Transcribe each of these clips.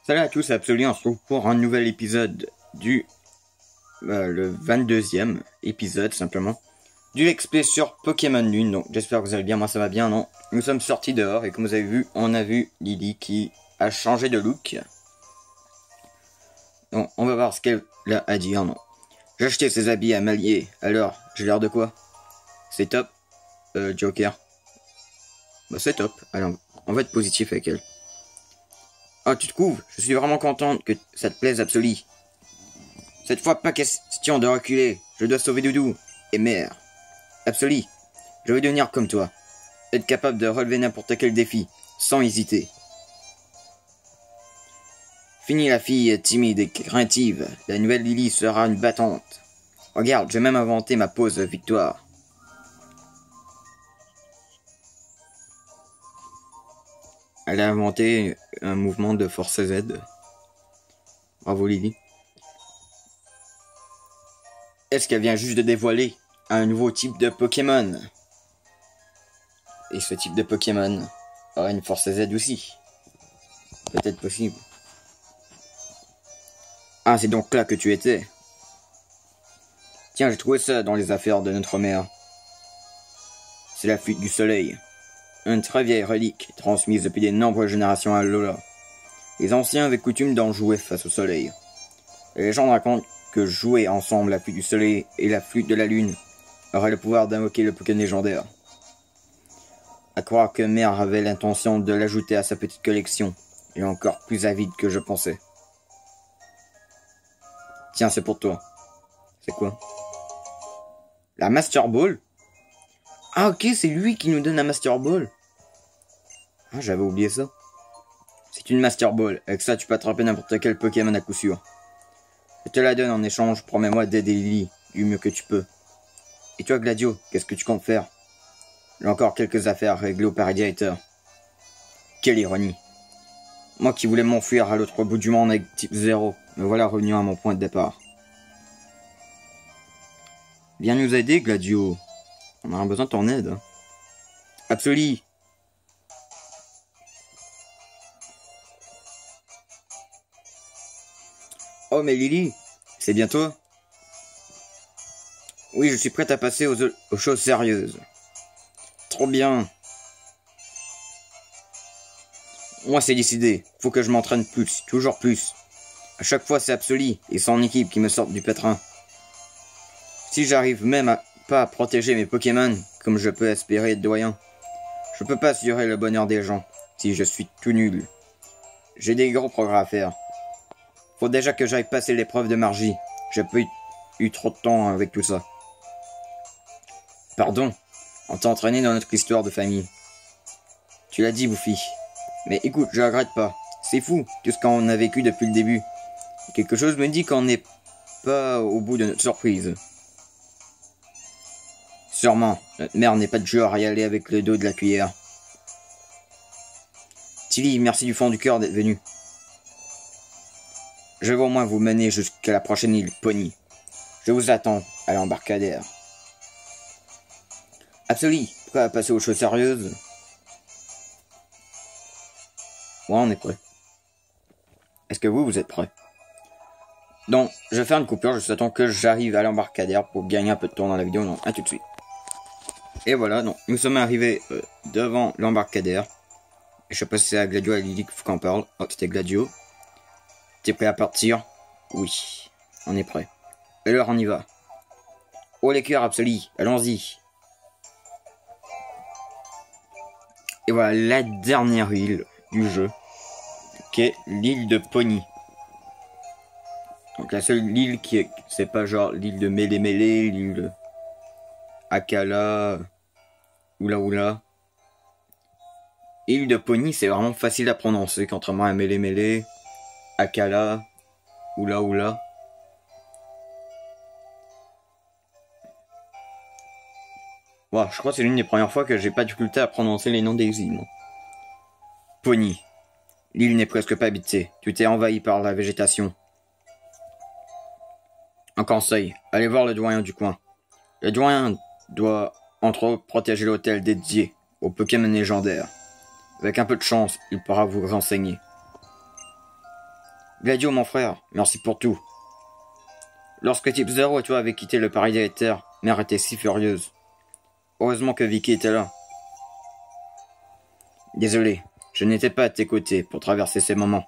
Salut à tous, c'est Absolu, on se retrouve pour un nouvel épisode du... le 22e épisode, simplement, du Let's Play sur Pokémon Lune. Donc j'espère que vous allez bien, moi ça va bien, non? Nous sommes sortis dehors et comme vous avez vu, on a vu Lily qui a changé de look. Donc on va voir ce qu'elle a à dire, non? J'ai acheté ses habits à Malier, alors j'ai l'air de quoi? C'est top, Joker. Bah c'est top, alors on va être positif avec elle. Oh, tu te couvres? Je suis vraiment contente que ça te plaise, Absolu. Cette fois, pas question de reculer. Je dois sauver Doudou. Et mère. Absolu, je veux devenir comme toi. Être capable de relever n'importe quel défi, sans hésiter. Fini la fille timide et craintive. La nouvelle Lily sera une battante. Regarde, j'ai même inventé ma pose victoire. Elle a inventé un mouvement de force Z. Bravo Lily. Est-ce qu'elle vient juste de dévoiler un nouveau type de Pokémon? Et ce type de Pokémon aura une force Z aussi. Peut-être possible. Ah, c'est donc là que tu étais. Tiens, j'ai trouvé ça dans les affaires de notre mère. C'est la fuite du soleil. Une très vieille relique, transmise depuis de nombreuses générations à Lola. Les anciens avaient coutume d'en jouer face au soleil. Les légendes racontent que jouer ensemble la flûte du soleil et la flûte de la lune aurait le pouvoir d'invoquer le Pokémon légendaire. À croire que Mère avait l'intention de l'ajouter à sa petite collection, et encore plus avide que je pensais. Tiens, c'est pour toi. C'est quoi? La Master Ball? Ah ok, c'est lui qui nous donne la Master Ball. Ah, j'avais oublié ça. C'est une Master Ball. Avec ça, tu peux attraper n'importe quel Pokémon à coup sûr. Je te la donne en échange, promets-moi d'aider Lily du mieux que tu peux. Et toi, Gladio, qu'est-ce que tu comptes faire? J'ai encore quelques affaires à régler au Paradiator. Quelle ironie. Moi qui voulais m'enfuir à l'autre bout du monde avec type 0, me voilà revenu à mon point de départ. Viens nous aider, Gladio. On aura besoin de ton aide. Absolu. Oh mais Lily, c'est bien toi? Oui, je suis prête à passer aux choses sérieuses. Trop bien. Moi c'est décidé, faut que je m'entraîne plus, toujours plus. À chaque fois c'est Absolu et son équipe qui me sortent du pétrin. Si j'arrive même pas à protéger mes Pokémon, comme je peux espérer être doyen, je peux pas assurer le bonheur des gens, si je suis tout nul. J'ai des gros progrès à faire. Faut déjà que j'aille passer l'épreuve de magie. J'ai pas eu trop de temps avec tout ça. Pardon, on t'a entraîné dans notre histoire de famille. Tu l'as dit, Bouffi. Mais écoute, je regrette pas. C'est fou, tout ce qu'on a vécu depuis le début. Quelque chose me dit qu'on n'est pas au bout de notre surprise. Sûrement, notre mère n'est pas de genre à y aller avec le dos de la cuillère. Tilly, merci du fond du cœur d'être venu. Je vais au moins vous mener jusqu'à la prochaine île, Pony. Je vous attends à l'embarcadère. Absolu, prêt à passer aux choses sérieuses? Ouais, on est prêt. Est-ce que vous êtes prêts? Donc, je vais faire une coupure, juste attends que j'arrive à l'embarcadère pour gagner un peu de temps dans la vidéo. Non, à tout de suite. Et voilà, donc, nous sommes arrivés devant l'embarcadère. Je sais pas si c'est à Gladio à Lily qu'il faut qu'on parle. Oh, c'était Gladio. T'es prêt à partir? Oui, on est prêt. Et alors, on y va. Oh les cœurs, Absolu, allons-y. Et voilà, la dernière île du jeu, qui est l'île de Pony. Donc la seule île qui est, c'est pas genre l'île de Mêlé Mêlé, l'île de Akala, Oula. Île de Pony, c'est vraiment facile à prononcer, contrairement à Mêlé Mêlé, Akala, Oula. Wow, je crois que c'est l'une des premières fois que j'ai pas de difficulté à prononcer les noms des îles. Pony. L'île n'est presque pas habitée. Tout est envahi par la végétation. Un conseil, allez voir le doyen du coin. Le doyen doit, entre autres, protéger l'hôtel dédié aux Pokémon légendaires. Avec un peu de chance, il pourra vous renseigner. Gladio, mon frère, merci pour tout. Lorsque Type 0 et toi avez quitté le Paris des Terres, Mère était si furieuse. Heureusement que Vicky était là. Désolé, je n'étais pas à tes côtés pour traverser ces moments.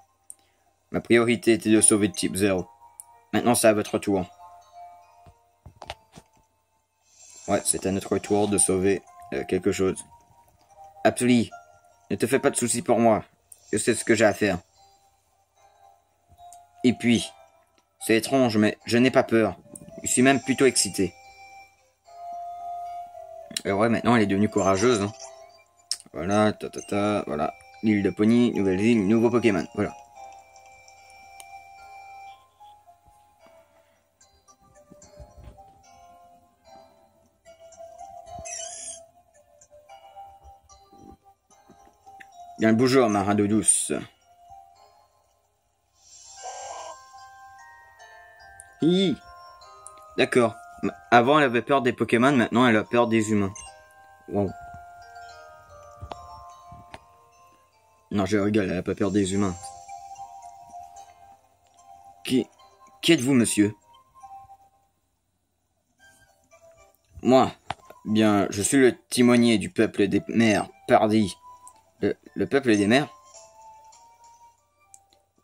Ma priorité était de sauver Type 0. Maintenant, c'est à votre tour. Ouais, c'est à notre tour de sauver quelque chose. Absoli, ne te fais pas de soucis pour moi. Je sais ce que j'ai à faire. Et puis, c'est étrange, mais je n'ai pas peur. Je suis même plutôt excité. Et ouais, maintenant elle est devenue courageuse. Hein. Voilà, voilà. L'île de Pony, nouvelle île, nouveau Pokémon. Voilà. Bien le bonjour, marin d'eau douce. Hi. D'accord. Avant, elle avait peur des Pokémon, maintenant, elle a peur des humains. Wow. Non, je rigole, elle a pas peur des humains. Qui êtes-vous, monsieur? Moi, bien, je suis le timonier du peuple des mers, pardi. Le peuple des mers?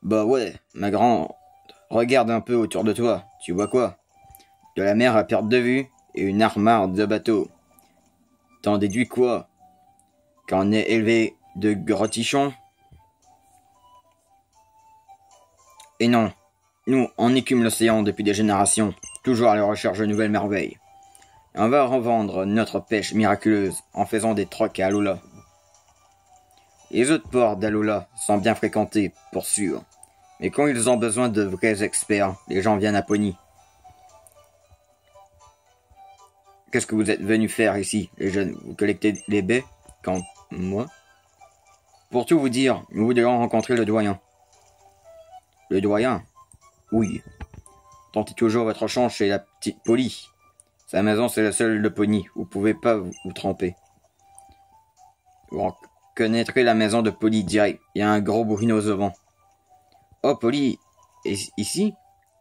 Bah ouais, ma grande, regarde un peu autour de toi, tu vois quoi? De la mer à perte de vue et une armade de bateaux. T'en déduis quoi? Qu'on est élevé de grottichons? Et non, nous, on écume l'océan depuis des générations, toujours à la recherche de nouvelles merveilles. Et on va revendre notre pêche miraculeuse en faisant des trocs à Alola. Les autres ports d'Alola sont bien fréquentés, pour sûr. Mais quand ils ont besoin de vrais experts, les gens viennent à Pony. Qu'est-ce que vous êtes venus faire ici, les jeunes? Vous collectez les baies? Quand moi? Pour tout vous dire, nous voudrions rencontrer le doyen. Le doyen? Oui. Tentez toujours votre chance chez la petite Polly. Sa maison, c'est la seule de Pony. Vous pouvez pas vous tromper. Vous reconnaîtrez la maison de Polly direct. Il y a un gros bourrinos au vent. Oh, Polly est ici?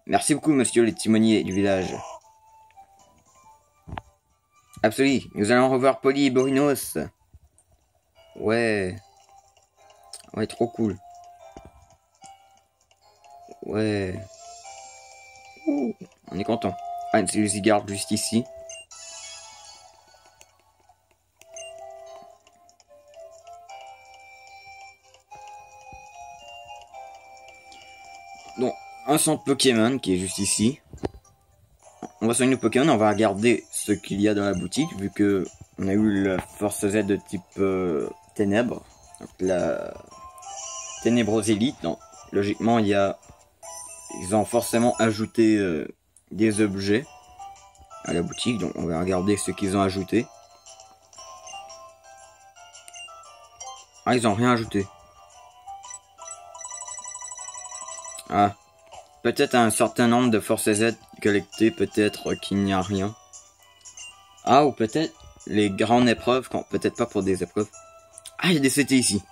Merci beaucoup, monsieur le timonier du village. Absolument, nous allons revoir Polly et Bourrinos. Ouais. Ouais, trop cool. Ouais. Ouh, on est content. Ah, une cellule garde juste ici. Donc, un centre Pokémon qui est juste ici. On va soigner nos Pokémon, on va regarder ce qu'il y a dans la boutique, vu que on a eu la Force Z de type Ténèbres. Donc la Ténébrose Élite. Donc, logiquement, ils ont forcément ajouté des objets à la boutique. Donc on va regarder ce qu'ils ont ajouté. Ah, ils ont rien ajouté. Ah. Peut-être un certain nombre de Force Z collectées, peut-être qu'il n'y a rien. Ah, ou peut-être les grandes épreuves, peut-être pas pour des épreuves. Ah, il y a des CT ici.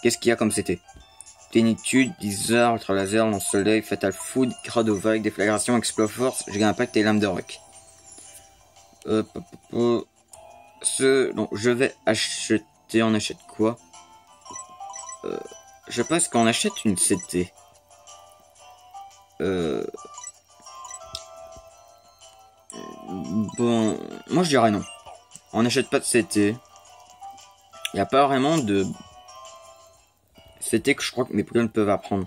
Qu'est-ce qu'il y a comme CT? Plénitude, 10 heures, ultra laser, lance-soleil, fatal food, crado vague, déflagration, exploit force, giga impact et lame de rock. Donc je vais acheter, on achète quoi? Je pense qu'on achète une CT. Bon, moi je dirais non. On n'achète pas de CT. Il n'y a pas vraiment de CT que je crois que mes Pokémon peuvent apprendre.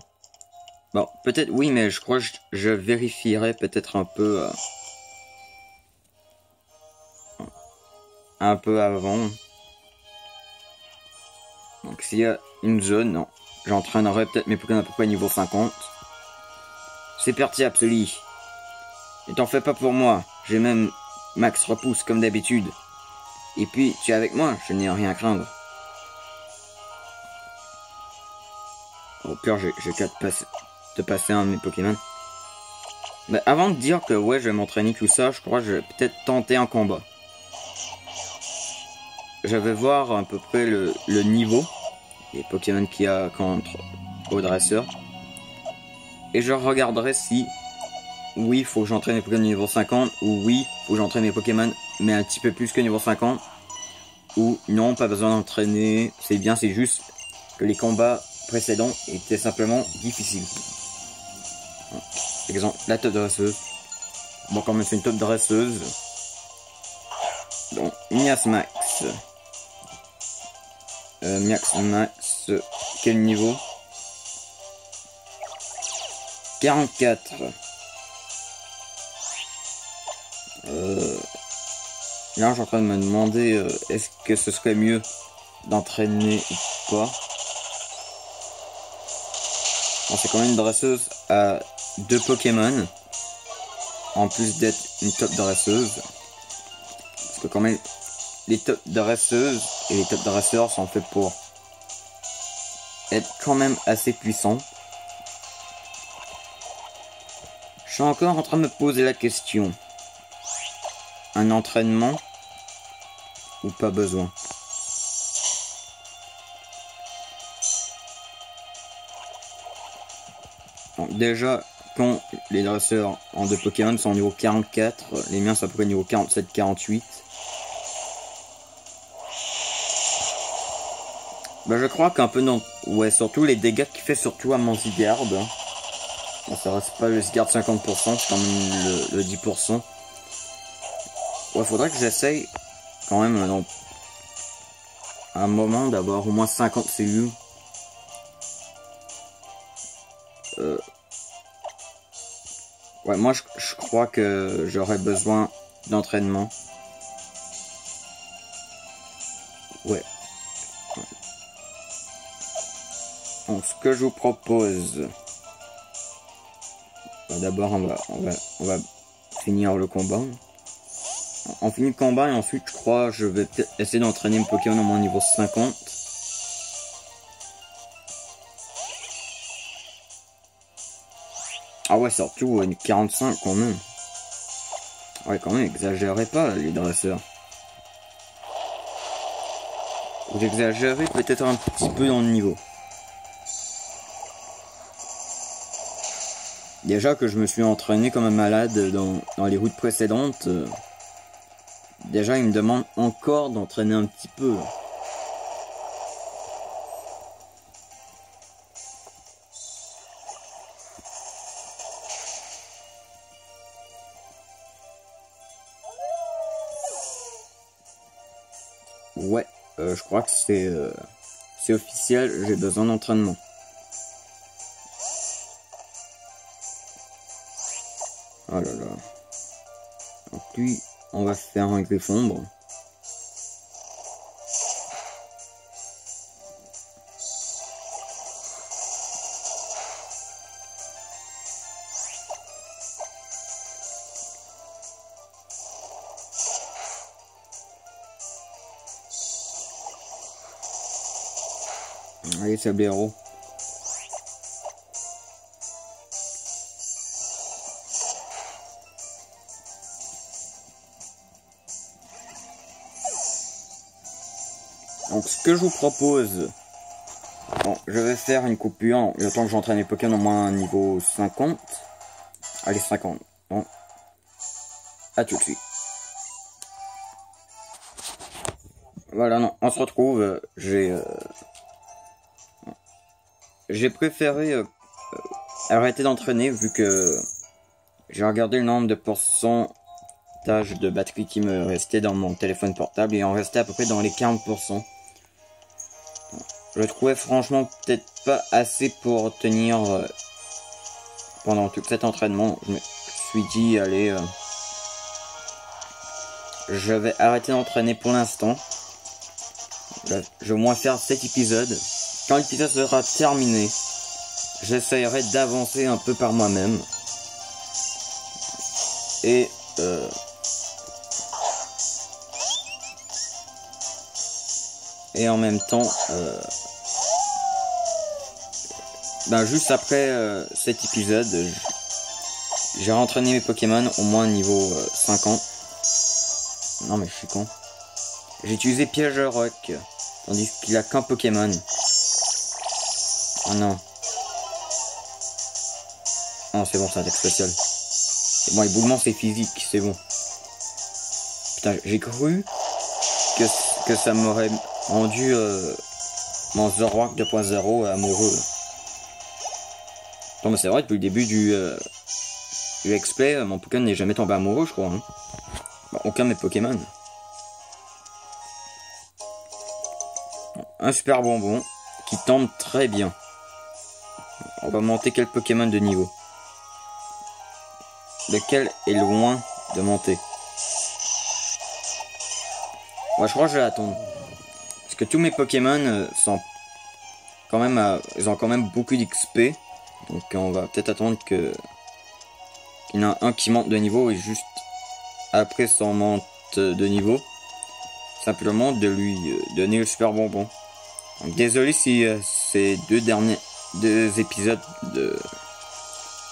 Bon, peut-être oui, mais je crois que je vérifierai peut-être un peu avant. Donc s'il y a une zone, non. J'entraînerai peut-être mes Pokémon à peu près niveau 50. C'est parti, Absolu. Ne t'en fais pas pour moi. J'ai même max repousse comme d'habitude. Et puis, tu es avec moi, je n'ai rien à craindre. Au pire, j'ai qu'à te passer un de mes Pokémon. Mais avant de dire que ouais, je vais m'entraîner tout ça, je crois que je vais peut-être tenter un combat. Je vais voir à peu près le niveau des Pokémon qu'il y a contre au dresseur. Et je regarderai si, oui, il faut que j'entraîne mes Pokémon niveau 50, ou oui, il faut que j'entraîne mes Pokémon, mais un petit peu plus que niveau 50, ou non, pas besoin d'entraîner, c'est bien, c'est juste que les combats précédents étaient simplement difficiles. Exemple, la top dresseuse. Bon, quand même, c'est une top dresseuse. Donc, Miasmax. Miasmax, quel niveau? 44. Là, je suis en train de me demander est-ce que ce serait mieux d'entraîner ou pas. Bon, c'est quand même une dresseuse à 2 Pokémon. En plus d'être une top dresseuse. Parce que quand même, les top dresseuses et les top dresseurs sont faits pour être quand même assez puissants. Je suis encore en train de me poser la question. Un entraînement ou pas besoin? Donc déjà, quand les dresseurs en 2 Pokémon sont au niveau 44, les miens sont à peu près niveau 47-48. Bah je crois qu'un peu non. Ouais, surtout les dégâts qu'il fait surtout à mon Zygarde. Bon, ça reste pas le Zygarde 50%, c'est quand même le 10%. Ouais, faudrait que j'essaye quand même donc, à un moment d'avoir au moins 50 cellules. Ouais, moi je crois que j'aurais besoin d'entraînement. Ouais. Donc ce que je vous propose, bah, d'abord on va finir le combat. On finit le combat et ensuite je crois je vais peut-être essayer d'entraîner mes Pokémon au moins niveau 50. Ah ouais, surtout une 45 quand même. Ouais, quand même, exagérez pas les dresseurs. Vous exagérez peut-être un petit peu dans le niveau. Déjà que je me suis entraîné comme un malade dans les routes précédentes. Déjà, il me demande encore d'entraîner un petit peu. Ouais, je crois que c'est officiel, j'ai besoin d'entraînement. Oh là là. Donc lui, on va faire un Griffombre. Allez, Sablero. Donc ce que je vous propose, bon, je vais faire une coupure, le temps que j'entraîne les Pokémon au moins niveau 50. Allez, 50. Bon. À tout de suite. Voilà, non, on se retrouve. J'ai préféré arrêter d'entraîner vu que j'ai regardé le nombre de pourcentages de batterie qui me restait dans mon téléphone portable et on restait à peu près dans les 40%. Je le trouvais franchement peut-être pas assez pour tenir pendant tout cet entraînement. Je me suis dit, allez, je vais arrêter d'entraîner pour l'instant. Je vais au moins faire cet épisode. Quand l'épisode sera terminé, j'essayerai d'avancer un peu par moi-même. Et en même temps, ben juste après cet épisode, j'ai entraîné mes Pokémon au moins niveau 50. Non mais je suis con. J'ai utilisé Piège Rock, tandis qu'il a qu'un Pokémon. Oh non. Oh, c'est bon, c'est un attaque spéciale. C'est bon, éboulement, c'est physique, c'est bon. Putain, j'ai cru que ça m'aurait rendu mon Zoroark 2.0 amoureux. Non, mais c'est vrai, depuis le début du X-Play, mon Pokémon n'est jamais tombé amoureux, je crois. Hein. Bon, aucun de mes Pokémon. Un super bonbon qui tombe très bien. On va monter quel Pokémon de niveau. Lequel est loin de monter. Ouais, je crois que je vais attendre. Parce que tous mes Pokémon sont quand même ils ont quand même beaucoup d'XP. Donc on va peut-être attendre qu'il y en a un qui monte de niveau et juste après son monte de niveau, simplement de lui donner le super bonbon. Donc, désolé si ces deux épisodes de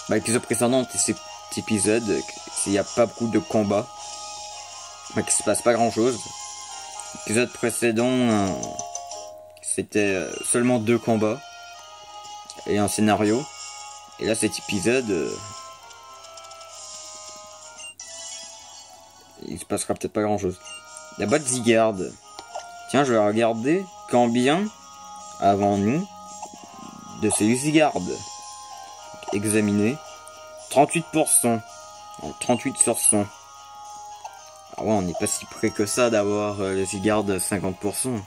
l'épisode précédent et cet épisode, s'il n'y a pas beaucoup de combats, qu'il se passe pas grand chose. L'épisode précédent, c'était seulement 2 combats et un scénario. Et là, cet épisode, il se passera peut-être pas grand chose. La boîte Zygarde. Tiens, je vais regarder combien avons-nous de ces Zygarde. Examiner. 38%. Donc 38 sur 100. Ah ouais, on n'est pas si près que ça d'avoir le Zygarde 50%.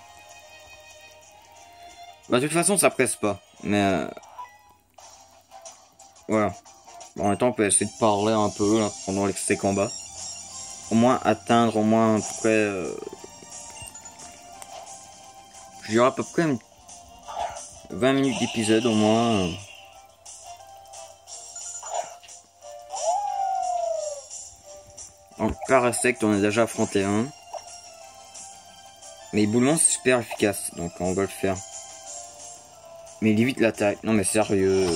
Bah, de toute façon, ça presse pas. Mais voilà. Bon, en même temps, on peut essayer de parler un peu là, pendant ces combats. Au moins atteindre au moins à peu près... je dirais à peu près 20 minutes d'épisode au moins. En Parasect, on a déjà affronté un. Mais éboulement, c'est super efficace. Donc on va le faire. Mais il évite l'attaque. Non mais sérieux.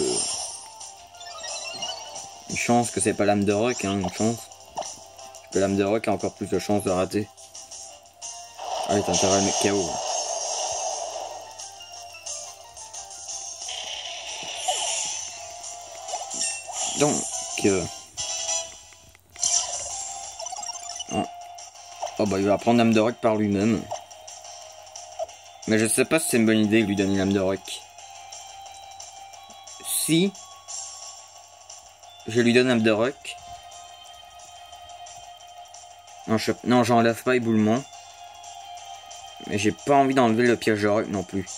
Une chance que c'est pas l'âme de rock, hein, une chance. Parce que l'âme de rock a encore plus de chances de rater. Allez, t'as intérêt à le mettre KO. Donc... oh bah il va prendre l'âme de rock par lui-même. Mais je sais pas si c'est une bonne idée de lui donner l'âme de rock. Si je lui donne l'âme de rock. Non, j'enlève pas éboulement. Mais j'ai pas envie d'enlever le piège de rock non plus.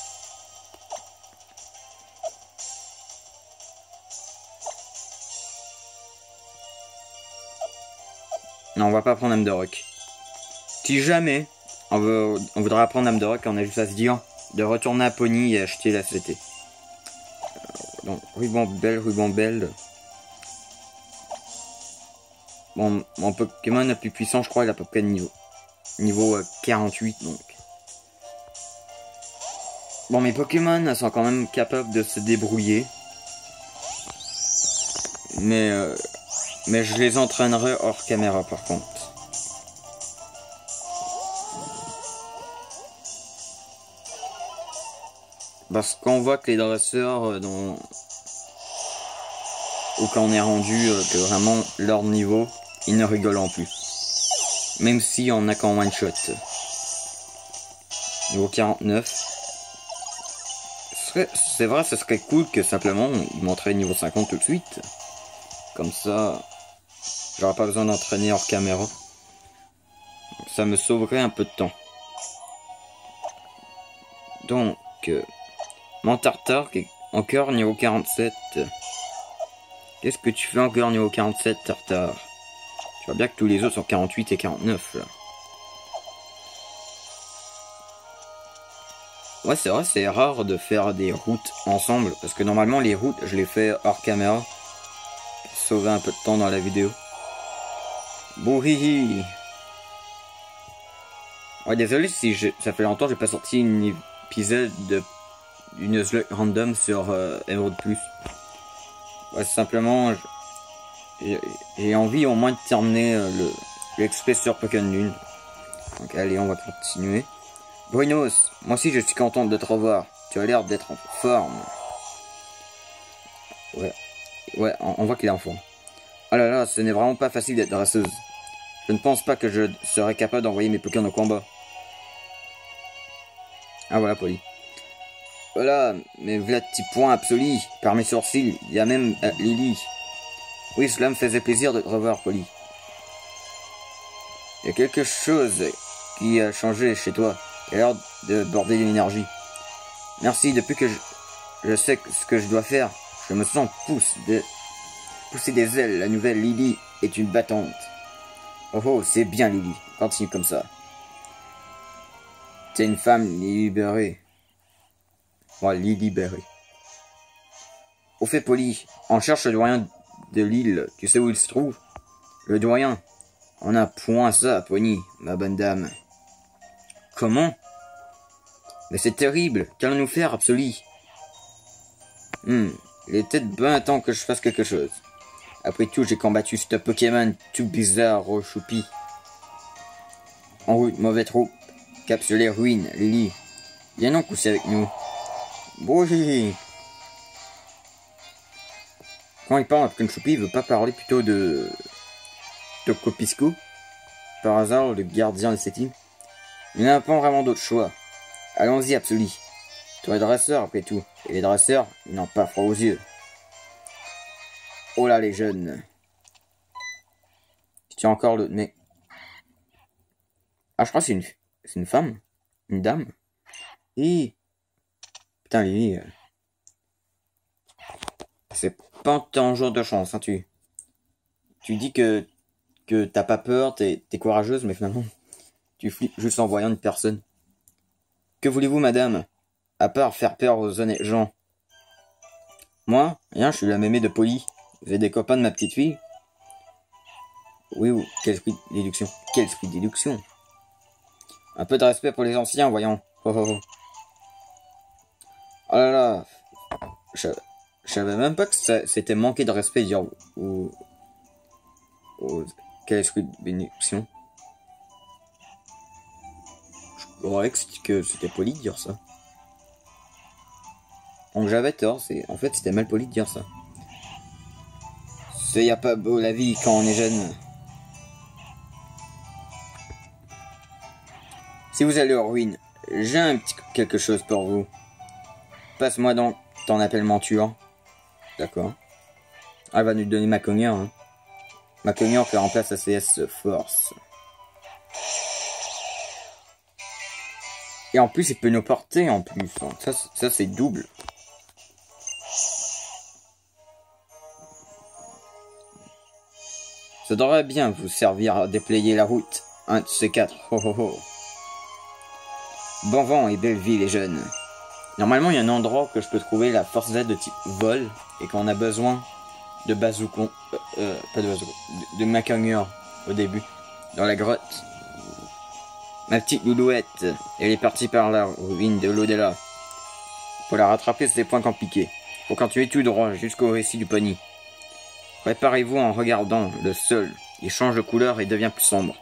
Non, on va pas prendre l'âme de rock. Si jamais on voudra prendre l'âme de rock, on a juste à se dire de retourner à Pony et acheter la CT. Donc, ruban belle. Bon, mon Pokémon le plus puissant, je crois, il est à peu près de niveau 48, donc. Bon, mes Pokémon sont quand même capables de se débrouiller. Mais je les entraînerai hors caméra, par contre. Parce qu'on voit que les dresseurs, ou quand on est rendu que vraiment leur niveau, ils ne rigolent plus. Même si on a qu'en one shot. Niveau 49. C'est vrai, ce serait cool que simplement ils montraient niveau 50 tout de suite. Comme ça, j'aurais pas besoin d'entraîner hors caméra. Ça me sauverait un peu de temps. Donc, mon Tartare qui est encore niveau 47. Qu'est-ce que tu fais encore niveau 47, Tartare? Tu vois bien que tous les autres sont 48 et 49 là. Ouais, c'est vrai, c'est rare de faire des routes ensemble. Parce que normalement, les routes, je les fais hors caméra. Pour sauver un peu de temps dans la vidéo. Bouhihi. Ouais, désolé si ça fait longtemps que j'ai pas sorti un épisode d'une slug random sur Emerald Plus. Ouais, simplement, j'ai envie au moins de terminer l'express sur Pokémon Lune. Donc allez, on va continuer. Brunos, moi aussi je suis contente de te revoir. Tu as l'air d'être en forme. Ouais. Ouais, on voit qu'il est en forme. Oh là là, ce n'est vraiment pas facile d'être dresseuse. Je ne pense pas que je serais capable d'envoyer mes Pokémon au combat. Ah voilà, Polly. Voilà, mes v'là petits points absolus. Par mes sourcils, il y a même Lily. Oui, cela me faisait plaisir de te revoir, Polly. Il y a quelque chose qui a changé chez toi. Il a l'air de border l'énergie. Merci, depuis que je sais ce que je dois faire, je me sens pousser des ailes. La nouvelle Lily est une battante. Oh oh, c'est bien Lily. Continue comme ça. T'es une femme libérée. Voilà, libérée. Au fait, Polly, on cherche le doyen de l'île. Tu sais où il se trouve? Le doyen. On a point ça, Pony, ma bonne dame. Comment? Mais c'est terrible. Qu'allons-nous faire, Absoli? Il est peut-être bien temps que je fasse quelque chose. Après tout, j'ai combattu ce Pokémon tout bizarre au choupi. En route, mauvais trou. Capsulé ruine, Lily. Viens donc pousser avec nous. Oui. Quand il parle avec Choupi, il veut pas parler plutôt de Tokopisco. Par hasard, le gardien de cette île. Il n'a pas vraiment d'autre choix. Allons-y, Absoli. Toi, dresseur, après tout. Et les dresseurs, ils n'ont pas froid aux yeux. Oh là, les jeunes. Je tiens encore le nez. Ah, je crois que c'est une femme. Une dame. Et... Putain, Lily. C'est pas un jour de chance, hein, tu dis que t'as pas peur, t'es courageuse, mais finalement, tu flippes juste en voyant une personne. Que voulez-vous, madame? À part faire peur aux honnêtes gens. Moi, rien, je suis la mémé de Polly. Vous êtes des copains de ma petite fille? Oui, quel esprit de déduction. Quel esprit de déduction. Un peu de respect pour les anciens, voyons. Oh oh oh. Oh là là. Je savais même pas que c'était manquer de respect, dire quel esprit de bénédiction. Je croyais que c'était poli de dire ça. Donc j'avais tort, en fait c'était mal poli de dire ça. C'est y a pas beau la vie quand on est jeune. Si vous allez aux ruines, j'ai un petit quelque chose pour vous. Passe-moi donc ton appel menture. D'accord. Elle va nous donner ma cogneur. Hein. Ma cogneur qui remplace ACS Force. Et en plus, il peut nous porter en plus. Hein. Ça c'est double. Ça devrait bien vous servir à déployer la route. Un de ces quatre. Oh oh oh. Bon vent et belle vie les jeunes. Normalement, il y a un endroit que je peux trouver la force Z de type vol. Et qu'on a besoin de bazooka. Pas de bazooka. De macagneur au début. Dans la grotte. Ma petite loulouette. Elle est partie par la ruine de l'au-delà. Pour la rattraper, c'est des points compliqués. Faut continuer tout droit jusqu'au récit du pony. Préparez-vous en regardant le sol. Il change de couleur et devient plus sombre.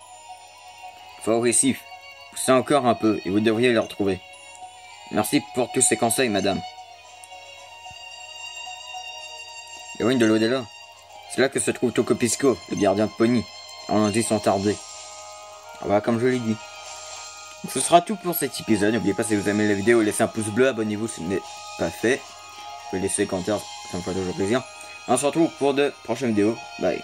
Faut au récif. Poussez encore un peu et vous devriez le retrouver. Merci pour tous ces conseils, madame. Les ruines de l'au-delà. C'est là que se trouve Tokopisco, le gardien de pony. On en dit sans tarder. Voilà, comme je l'ai dit. Donc, ce sera tout pour cet épisode. N'oubliez pas, si vous aimez la vidéo, laissez un pouce bleu, abonnez-vous si ce n'est pas fait. Vous pouvez laisser des commentaires, ça me fera toujours plaisir. On se retrouve pour de prochaines vidéos. Bye.